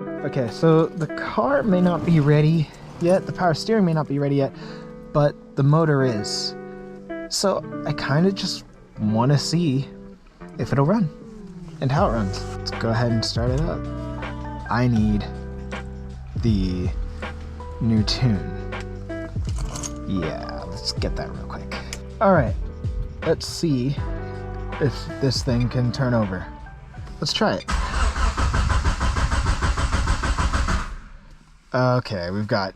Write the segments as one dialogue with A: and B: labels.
A: Okay, so the car may not be ready yet, the power steering may not be ready yet, but the motor is. So I kind of just want to see if it'll run and how it runs. Let's go ahead and start it up. I need the new tune. Yeah, let's get that real quick. All right, let's see if this thing can turn over. Let's try it. Okay, we've got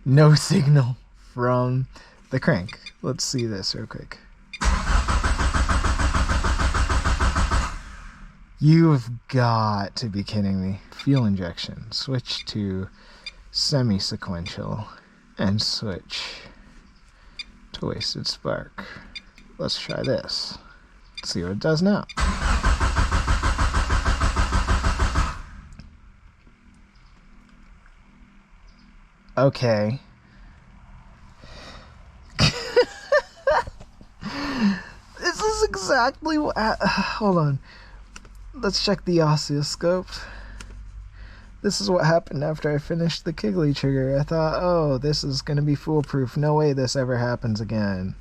A: no signal from the crank. Let's see this real quick. You've got to be kidding me. Fuel injection, switch to semi-sequential, and switch to wasted spark. Let's try this. Let's see what it does now. Okay. This is exactly what... hold on. Let's check the oscilloscope. This is what happened after I finished the Kigley trigger. I thought, oh, this is going to be foolproof. No way this ever happens again.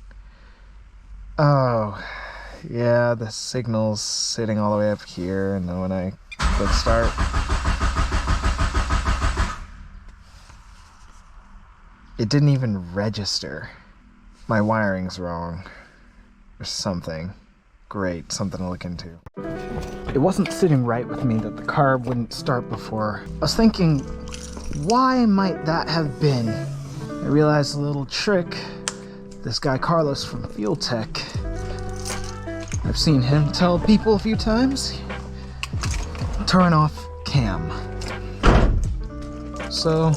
A: Oh, yeah, the signal's sitting all the way up here, and then when I click start... it didn't even register. My wiring's wrong. Or something. Great, something to look into. It wasn't sitting right with me that the car wouldn't start before. I was thinking, why might that have been? I realized a little trick. This guy Carlos from FuelTech, I've seen him tell people a few times, turn off cam. So,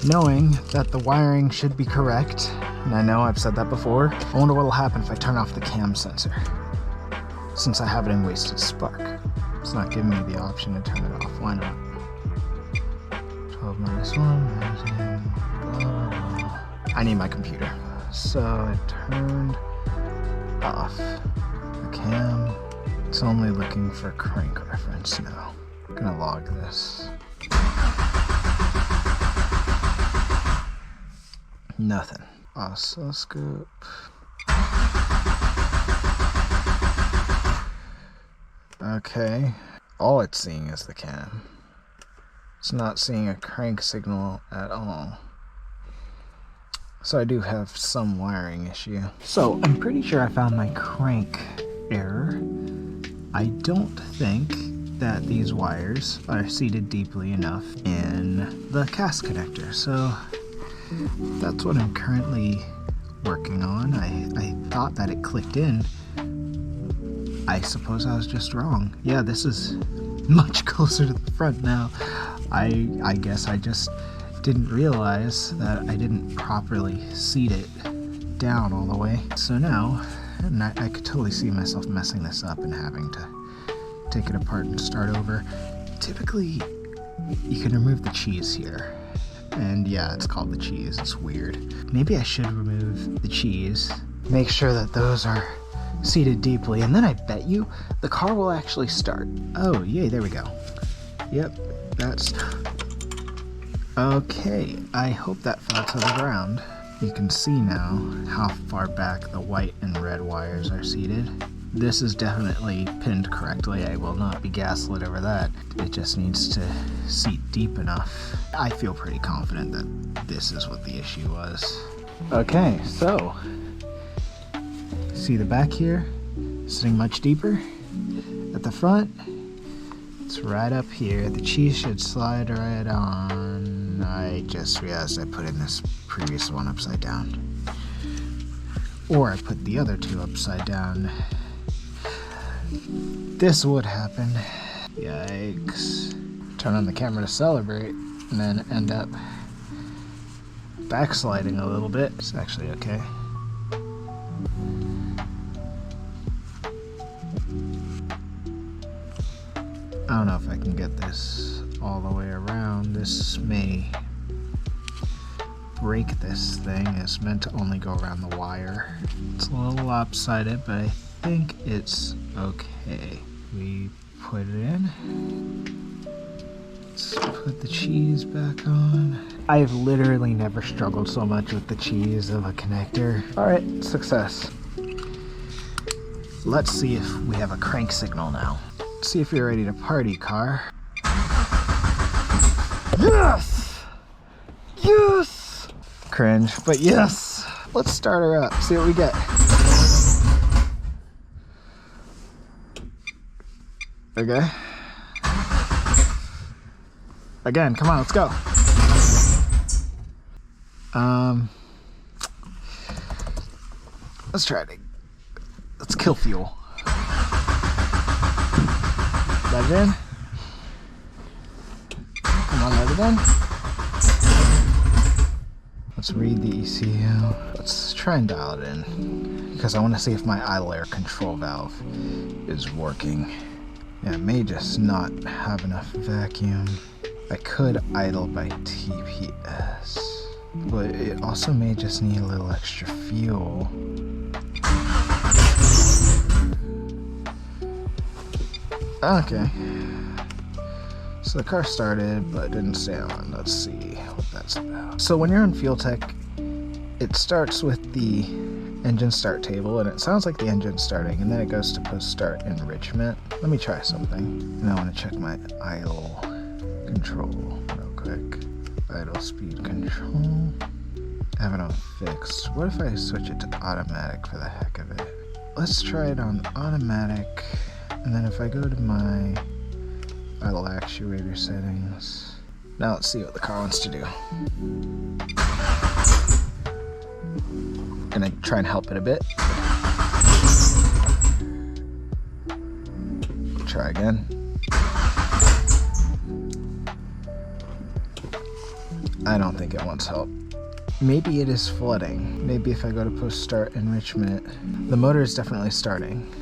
A: knowing that the wiring should be correct, and I know I've said that before, I wonder what'll happen if I turn off the cam sensor, since I have it in wasted spark. It's not giving me the option to turn it off. Why not? 12 minus 1, rising, blah, blah, blah. I need my computer. So it turned off the cam. It's only looking for crank reference now. I'm gonna log this. Nothing. Oscilloscope. Okay. All it's seeing is the cam. It's not seeing a crank signal at all. So I do have some wiring issue. So I'm pretty sure I found my crank error. I don't think that these wires are seated deeply enough in the CAS connector. So that's what I'm currently working on. I thought that it clicked in. I suppose I was just wrong. Yeah, this is much closer to the front now. I guess I just didn't realize that I didn't properly seat it down all the way. So now, and I could totally see myself messing this up and having to take it apart and start over. Typically, you can remove the cheese here. And yeah, it's called the cheese. It's weird. Maybe I should remove the cheese, make sure that those are seated deeply, and then I bet you the car will actually start. Oh, yay, there we go. Yep, that's... okay, I hope that fell to the ground. You can see now how far back the white and red wires are seated. This is definitely pinned correctly. I will not be gaslit over that. It just needs to seat deep enough. I feel pretty confident that this is what the issue was. Okay, so see the back here sitting much deeper. At the front, it's right up here. The cheese should slide right on. I just realized I put in this previous one upside down. Or I put the other two upside down. This would happen. Yikes. Turn on the camera to celebrate and then end up backsliding a little bit. It's actually okay. I don't know if I can get this all the way around. This may break this thing. It's meant to only go around the wire. It's a little lopsided, but I think it's okay. We put it in. Let's put the cheese back on. I've literally never struggled so much with the cheese of a connector. Alright, success. Let's see if we have a crank signal now. Let's see if you're ready to party, car. Yes! Yes! Cringe, but yes! Let's start her up, see what we get. Okay. Again, come on, let's go. Let's try it. Let's kill fuel. Let it in. Come on, let it in. Let's read the ECU. Let's try and dial it in, because I want to see if my idle air control valve is working. Yeah, it may just not have enough vacuum. I could idle by TPS, but it also may just need a little extra fuel. Okay. So the car started, but didn't stay on. Let's see what that's about. So when you're in FuelTech, it starts with the engine start table, and it sounds like the engine's starting, and then it goes to post-start enrichment. Let me try something. And I want to check my idle control real quick. Idle speed control. I have it on fixed. What if I switch it to automatic for the heck of it? Let's try it on automatic, and then if I go to my idle actuator settings. Now let's see what the car wants to do. Gonna try and help it a bit. Try again. I don't think it wants help. Maybe it is flooding. Maybe if I go to post start enrichment, the motor is definitely starting.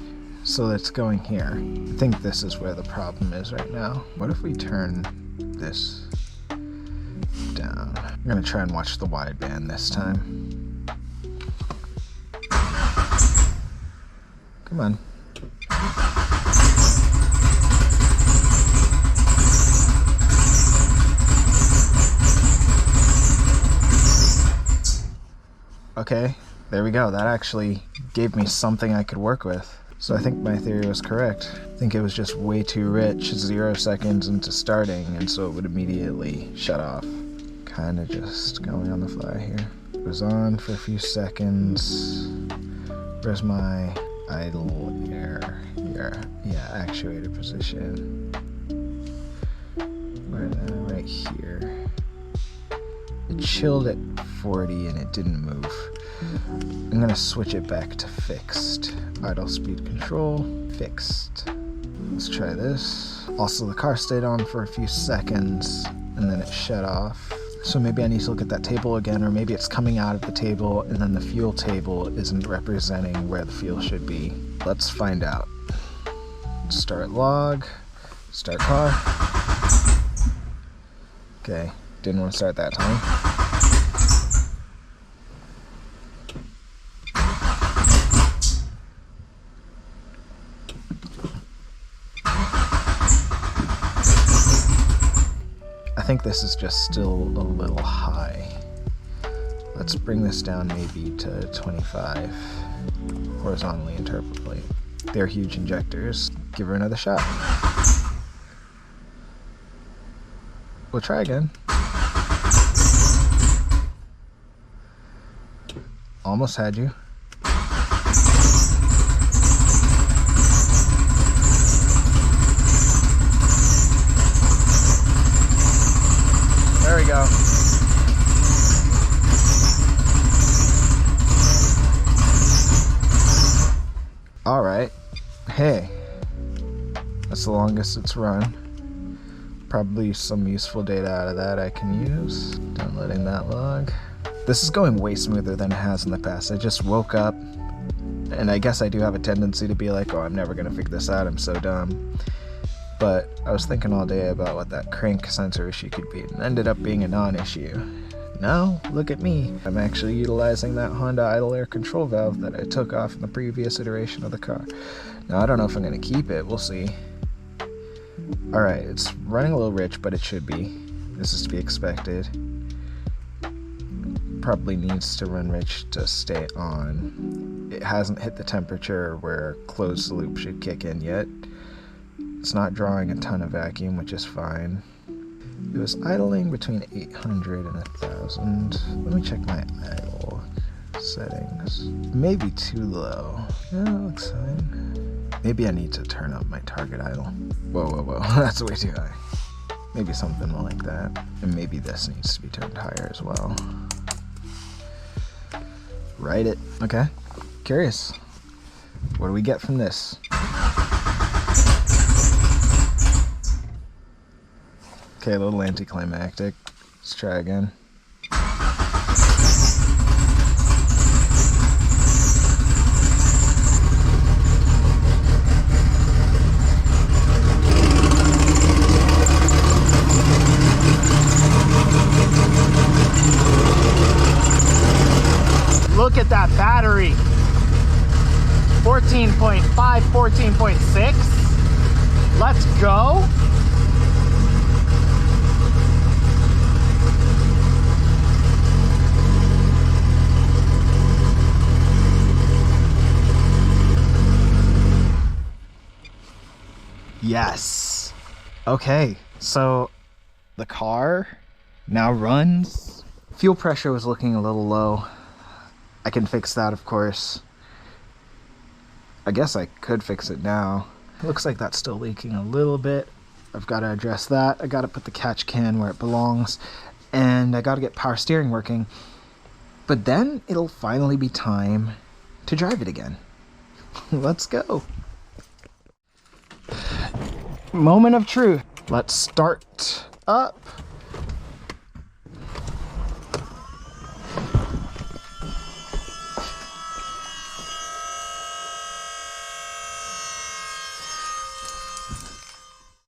A: So it's going here. I think this is where the problem is right now. What if we turn this down? I'm gonna try and watch the wideband this time. Come on. Okay, there we go. That actually gave me something I could work with. So I think my theory was correct. I think it was just way too rich 0 seconds into starting, and so it would immediately shut off. Kind of just going on the fly here. It was on for a few seconds. Where's my idle air here? Yeah, actuator position. Right here. It chilled at 40 and it didn't move. I'm gonna switch it back to fixed. Idle speed control, fixed. Let's try this. Also, the car stayed on for a few seconds and then it shut off. So maybe I need to look at that table again, or maybe it's coming out of the table and then the fuel table isn't representing where the fuel should be. Let's find out. Start log, start car. Okay, didn't want to start that time. I think this is just still a little high. Let's bring this down maybe to 25 horizontally and turbo plate. They're huge injectors. Give her another shot. We'll try again. Almost had you. There we go. All right. Hey, that's the longest it's run. Probably some useful data out of that I can use. Downloading that log. This is going way smoother than it has in the past. I just woke up, and I guess I do have a tendency to be like, oh, I'm never gonna figure this out, I'm so dumb. But I was thinking all day about what that crank sensor issue could be, and ended up being a non-issue. Now, look at me. I'm actually utilizing that Honda idle air control valve that I took off in the previous iteration of the car. Now, I don't know if I'm going to keep it. We'll see. Alright, it's running a little rich, but it should be. This is to be expected. Probably needs to run rich to stay on. It hasn't hit the temperature where closed loop should kick in yet. It's not drawing a ton of vacuum, which is fine. It was idling between 800 and 1000. Let me check my idle settings. Maybe too low. Yeah, that looks fine. Maybe I need to turn up my target idle. Whoa, whoa, whoa, that's way too high. Maybe something like that. And maybe this needs to be turned higher as well. Write it. Okay. Curious. What do we get from this? Okay, a little anticlimactic. Let's try again.
B: Look at that battery. 14.5, 14.6. Let's go.
A: Yes. Okay, so the car now runs. Fuel pressure was looking a little low. I can fix that, of course. I guess I could fix it now. Looks like that's still leaking a little bit. I've got to address that. I got to put the catch can where it belongs. And I got to get power steering working. But then it'll finally be time to drive it again. Let's go. Moment of truth. Let's start up.